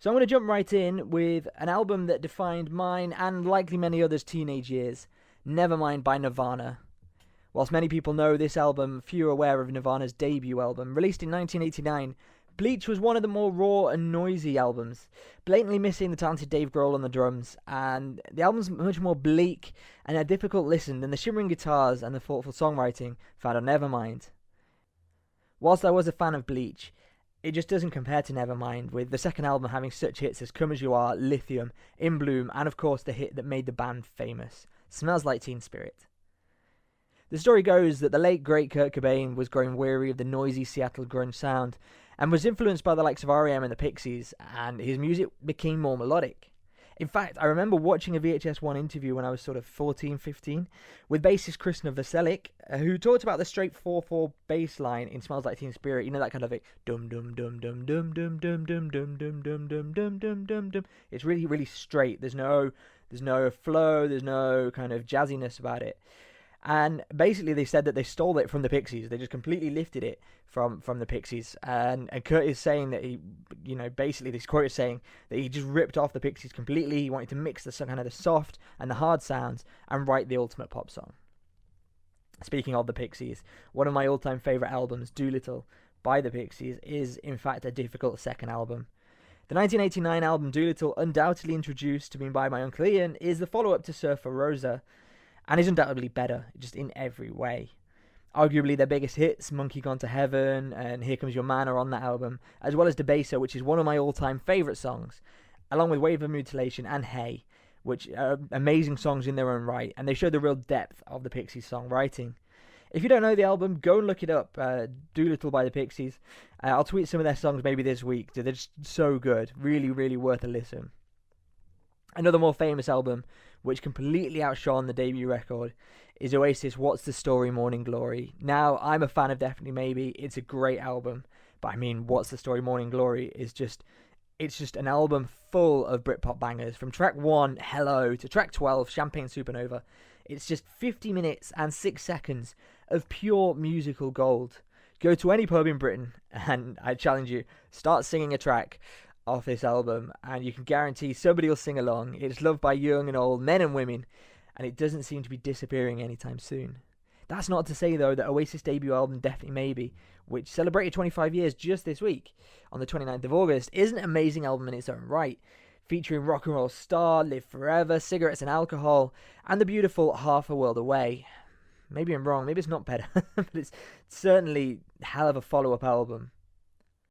So I'm going to jump right in with an album that defined mine and likely many others' teenage years, Nevermind by Nirvana. Whilst many people know this album, few are aware of Nirvana's debut album. Released in 1989, Bleach was one of the more raw and noisy albums, blatantly missing the talented Dave Grohl on the drums, and the album's much more bleak and a difficult listen than the shimmering guitars and the thoughtful songwriting found on Nevermind. Whilst I was a fan of Bleach, it just doesn't compare to Nevermind, with the second album having such hits as Come As You Are, Lithium, In Bloom, and of course the hit that made the band famous, Smells Like Teen Spirit. The story goes that the late great Kurt Cobain was growing weary of the noisy Seattle grunge sound and was influenced by the likes of R.E.M. and the Pixies, and his music became more melodic. In fact, I remember watching a VHS1 interview when I was sort of 14, 15, with bassist Chris Novoselic, who talked about the straight 4/4 bass line in Smells Like Teen Spirit. You know, that kind of like dum dum dum dum dum dum dum dum dum dum dum dum dum dum dum dum. It's really, really straight. There's no flow, there's no kind of jazziness about it. And basically they said that they stole it from the Pixies. They just completely lifted it from the Pixies. And Kurt is saying that he, basically this quote is saying that he just ripped off the Pixies completely. He wanted to mix the kind of the soft and the hard sounds and write the ultimate pop song. Speaking of the Pixies, one of my all-time favourite albums, Doolittle, by the Pixies, is in fact a difficult second album. The 1989 album Doolittle, undoubtedly introduced to me by my Uncle Ian, is the follow-up to Surfer Rosa, and is undoubtedly better, just in every way. Arguably their biggest hits, Monkey Gone to Heaven and Here Comes Your Man, are on that album, as well as Debaser, which is one of my all-time favourite songs, along with Wave of Mutilation and Hey, which are amazing songs in their own right, and they show the real depth of the Pixies songwriting. If you don't know the album, go and look it up, Doolittle by the Pixies. I'll tweet some of their songs maybe this week. They're just so good, really, really worth a listen. Another more famous album, which completely outshone the debut record, is Oasis' What's the Story Morning Glory. Now, I'm a fan of Definitely Maybe. It's a great album. But I mean, What's the Story Morning Glory is just an album full of Britpop bangers. From track 1, Hello, to track 12, Champagne Supernova. It's just 50 minutes and 6 seconds of pure musical gold. Go to any pub in Britain and I challenge you, start singing a track off this album and you can guarantee somebody will sing along. It's loved by young and old, men and women, and it doesn't seem to be disappearing anytime soon. That's not to say though that Oasis' debut album Definitely Maybe, which celebrated 25 years just this week on the 29th of August, is an amazing album in its own right, featuring Rock and Roll Star, Live Forever, Cigarettes and Alcohol, and the beautiful Half a World Away. Maybe I'm wrong, maybe it's not better, but it's certainly a hell of a follow-up album.